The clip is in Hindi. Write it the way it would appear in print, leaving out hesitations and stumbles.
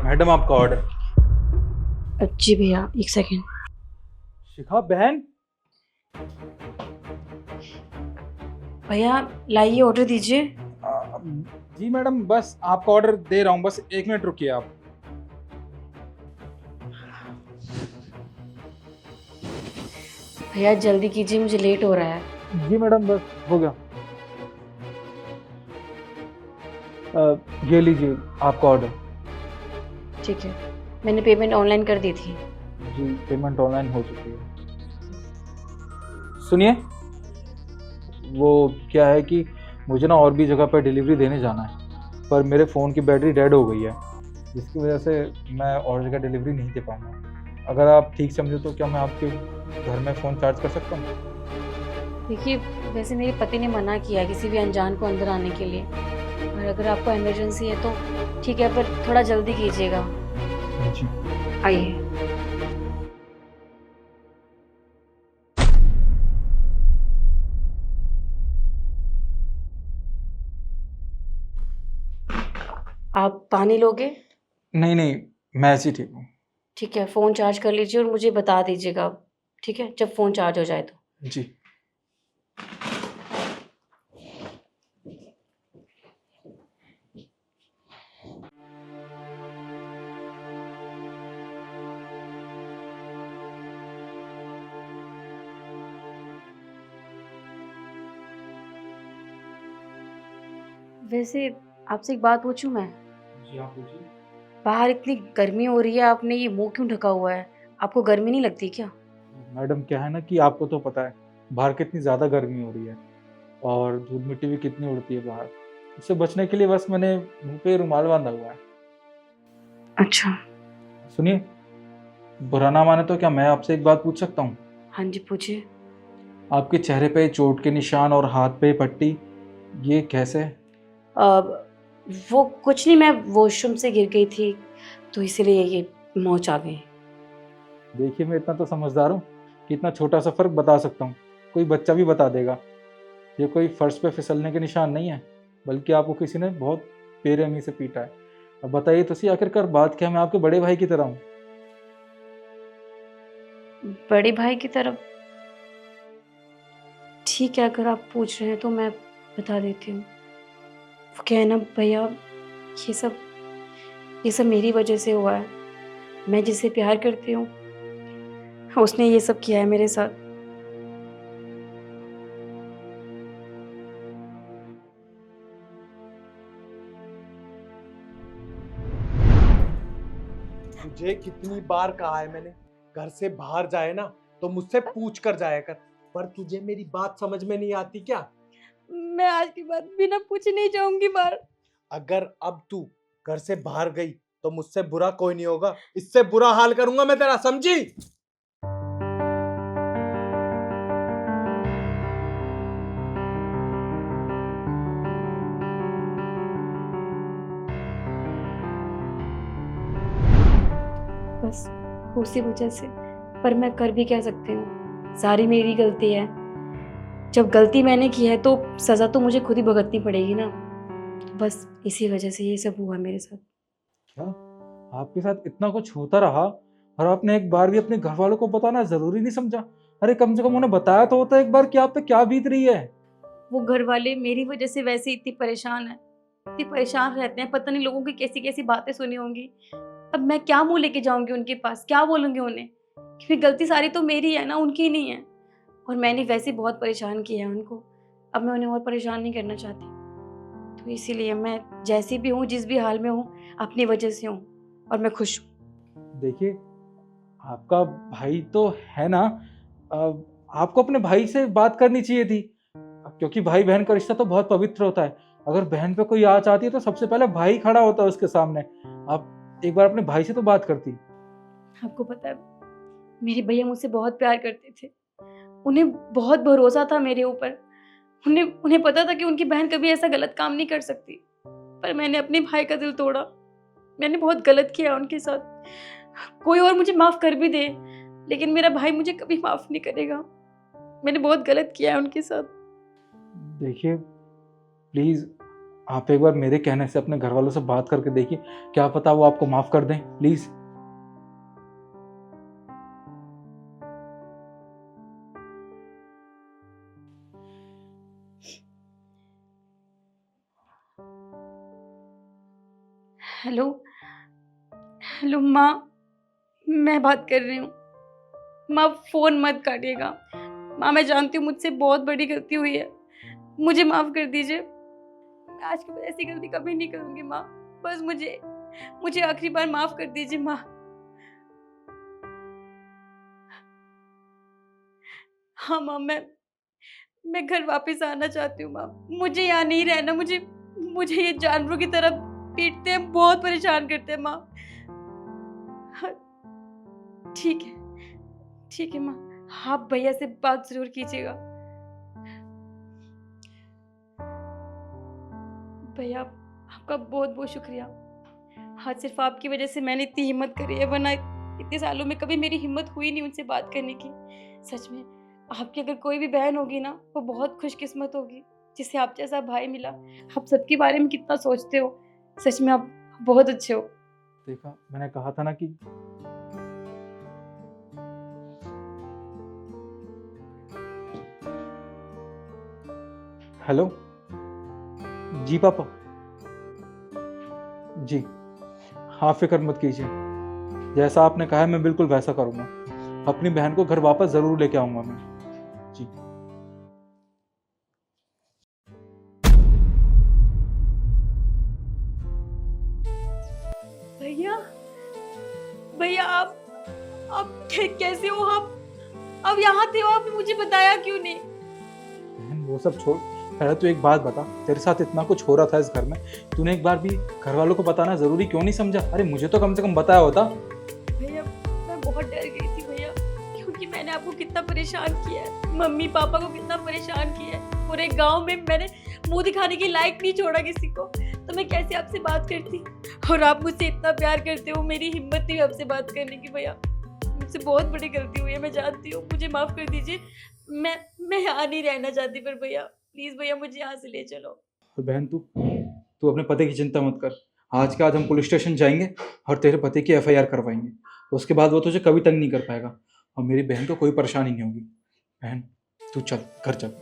मैडम आपका ऑर्डर। जी भैया, एक सेकेंड। शिखा बहन। भैया लाइए, ऑर्डर दीजिए। आ, जी मैडम, बस आपका ऑर्डर दे रहा हूँ, बस 1 मिनट रुकिए आप। भैया जल्दी कीजिए, मुझे लेट हो रहा है। जी मैडम, बस हो गया। ये लीजिए आपका ऑर्डर। ठीक है, मैंने पेमेंट ऑनलाइन कर दी थी। जी पेमेंट ऑनलाइन हो चुकी है। सुनिए, वो क्या है कि मुझे ना और भी जगह पर डिलीवरी देने जाना है, पर मेरे फ़ोन की बैटरी डेड हो गई है, जिसकी वजह से मैं और जगह डिलीवरी नहीं दे पाऊँगा। अगर आप ठीक समझे तो क्या मैं आपके घर में फ़ोन चार्ज कर सकता हूँ? देखिए, वैसे मेरे पति ने मना किया है किसी भी अनजान को अंदर आने के लिए, और अगर आपको इमरजेंसी है तो ठीक है, पर थोड़ा जल्दी कीजिएगा। जी। आइए। आप पानी लोगे? नहीं नहीं, मैं ऐसे ही ठीक हूँ। ठीक है, फ़ोन चार्ज कर लीजिए और मुझे बता दीजिएगा, ठीक है, जब फ़ोन चार्ज हो जाए तो। जी। वैसे आपसे एक बात पूछूं मैं? जी आप पूछिए। बाहर इतनी गर्मी हो रही है, आपने ये मुंह क्यों ढका हुआ है? आपको गर्मी नहीं लगती क्या? मैडम क्या है ना कि आपको तो पता है बाहर कितनी ज़्यादा गर्मी हो रही है, और धूल मिट्टी भी कितनी उड़ती है बाहर। उससे बचने के लिए बस मैंने मुंह पे रुमाल बांधा हुआ है। अच्छा। सुनिए, बुरा ना माने तो क्या मैं आपसे एक बात पूछ सकता हूँ? हाँ जी, पूछिए। आपके चेहरे पे चोट के निशान और हाथ पे पट्टी, ये कैसे? अब वो कुछ नहीं, मैं वॉशरूम से गिर गई थी तो इसीलिए ये मोच आ गई। देखिए, मैं इतना तो समझदार हूँ कि इतना छोटा सा फर्क बता सकता हूँ, कोई बच्चा भी बता देगा। ये कोई फर्श पे फिसलने के निशान नहीं है, बल्कि आपको किसी ने बहुत बेरहमी से पीटा है। अब बताइए तो सही, आखिरकार बात क्या है? मैं आपके बड़े भाई की तरह हूँ। बड़े भाई की तरफ? ठीक है, अगर आप पूछ रहे हैं तो मैं बता देती हूँ। वो क्या है ना भैया, ये सब ये सब मेरी वजह से हुआ है। मैं जिससे प्यार करती हूँ, उसने ये सब किया है मेरे साथ। तुझे कितनी बार कहा है मैंने, घर से बाहर जाए ना तो मुझसे पूछ कर जाया कर, पर तुझे मेरी बात समझ में नहीं आती क्या? मैं आज के बाद बिना पूछे नहीं जाऊंगी बाहर। अगर अब तू घर से बाहर गई तो मुझसे बुरा कोई नहीं होगा, इससे बुरा हाल करूंगा मैं तेरा, समझी? बस उसी वजह से। पर मैं कर भी क्या सकती हूँ, सारी मेरी गलती है। जब गलती मैंने की है तो सज़ा तो मुझे खुद ही भुगतनी पड़ेगी ना। तो बस इसी वजह से ये सब हुआ मेरे साथ। क्या आपके साथ इतना कुछ होता रहा और आपने एक बार भी अपने घर वालों को बताना जरूरी नहीं समझा? अरे कम से कम उन्हें बताया तो होता एक बार कि आप पे क्या बीत रही है। वो घर वाले मेरी वजह से वैसे इतनी परेशान है, इतनी परेशान रहते हैं, पता नहीं लोगों की कैसी कैसी बातें सुनी होंगी। अब मैं क्या मुंह लेके जाऊंगी उनके पास, क्या बोलूंगी उन्हें? क्योंकि गलती सारी तो मेरी है ना, उनकी नहीं है। और मैंने वैसे ही बहुत परेशान किया है उनको। अब मैं उन्हें और परेशान नहीं करना चाहती। तो इसीलिए मैं जैसी भी हूँ, जिस भी हाल में हूँ, अपनी वजह से हूँ, और मैं खुश हूँ। देखिए, आपका भाई तो है ना, आपको अपने भाई से बात करनी चाहिए थी, क्योंकि भाई बहन का रिश्ता तो बहुत पवित्र होता है। अगर बहन पे कोई आँच आती है तो सबसे पहले भाई खड़ा होता है उसके सामने। आप एक बार अपने भाई से तो बात करती। आपको पता है, मेरे भैया मुझसे बहुत प्यार करते थे। उन्हें बहुत भरोसा था मेरे ऊपर। उन्हें उन्हें पता था कि उनकी बहन कभी ऐसा गलत काम नहीं कर सकती। पर मैंने अपने भाई का दिल तोड़ा। मैंने बहुत गलत किया उनके साथ। कोई और मुझे माफ़ कर भी दे, लेकिन मेरा भाई मुझे कभी माफ़ नहीं करेगा। मैंने बहुत गलत किया है उनके साथ। देखिए प्लीज, आप एक बार मेरे कहने से अपने घर वालों से बात करके देखिए, क्या पता वो आपको माफ कर दें, प्लीज। हेलो, हेलो माँ, मैं बात कर रही हूँ। माँ फोन मत काटिएगा। माँ मैं जानती हूँ मुझसे बहुत बड़ी गलती हुई है, मुझे माफ कर दीजिए। मैं आज के बाद ऐसी गलती कभी नहीं करूँगी माँ। बस मुझे मुझे आखिरी बार माफ कर दीजिए माँ। हाँ माँ, मैं घर वापस आना चाहती हूँ माँ। मुझे यहाँ नहीं रहना। मुझे मुझे ये जानवरों की तरह पीटते हैं, बहुत परेशान करते हैं माँ। हाँ, ठीक है माँ, आप भैया से बात जरूर कीजिएगा। भैया आपका बहुत बहुत शुक्रिया। आज सिर्फ आपकी वजह से मैंने इतनी हिम्मत करी है, वरना इतने सालों में कभी मेरी हिम्मत हुई नहीं उनसे बात करने की। सच में आपकी अगर कोई भी बहन होगी ना, वो बहुत खुशकिस्मत होगी जिसे आप जैसा भाई मिला। आप सबके बारे में कितना सोचते हो, सच में आप बहुत अच्छे हो। देखा, मैंने कहा था ना कि हेलो जी पापा जी, हाँ फिक्र मत कीजिए, जैसा आपने कहा है मैं बिल्कुल वैसा करूंगा। अपनी बहन को घर वापस जरूर लेके आऊंगा मैं जी। भैया, भैया आप कैसे हो? आप यहाँ थे, आपने मुझे बताया क्यों नहीं? बहन वो सब छोड़, पहले तू एक बात बता, तेरे साथ इतना कुछ हो रहा था इस घर में, तूने एक बार भी घर वालों को बताना जरूरी क्यों नहीं समझा? अरे मुझे तो कम से कम बताया होता। भैया मैं बहुत डर गई थी भैया, क्योंकि मैंने आपको कितना परेशान किया है, मम्मी पापा को कितना परेशान किया है। पूरे गांव में मैंने मुंह दिखाने के लायक नहीं छोड़ा किसी को, तो मैं कैसे आपसे बात करती? और आप मुझसे इतना प्यार करते हो, मेरी हिम्मत नहीं आपसे बात करने की। भैया मुझसे बहुत बड़ी गलती हुई है, मैं जानती हूँ, मुझे माफ कर दीजिए। मैं यहाँ नहीं रहना चाहती, पर भैया प्लीज भैया मुझे यहाँ से ले चलो। और बहन तू तू अपने पति की चिंता मत कर, आज के आज हम पुलिस स्टेशन जाएंगे और तेरे पति की एफआईआर करवाएंगे। उसके बाद वो तुझे कभी तंग नहीं कर पाएगा और मेरी बहन को कोई परेशानी नहीं होगी। बहन तू चल, घर चल।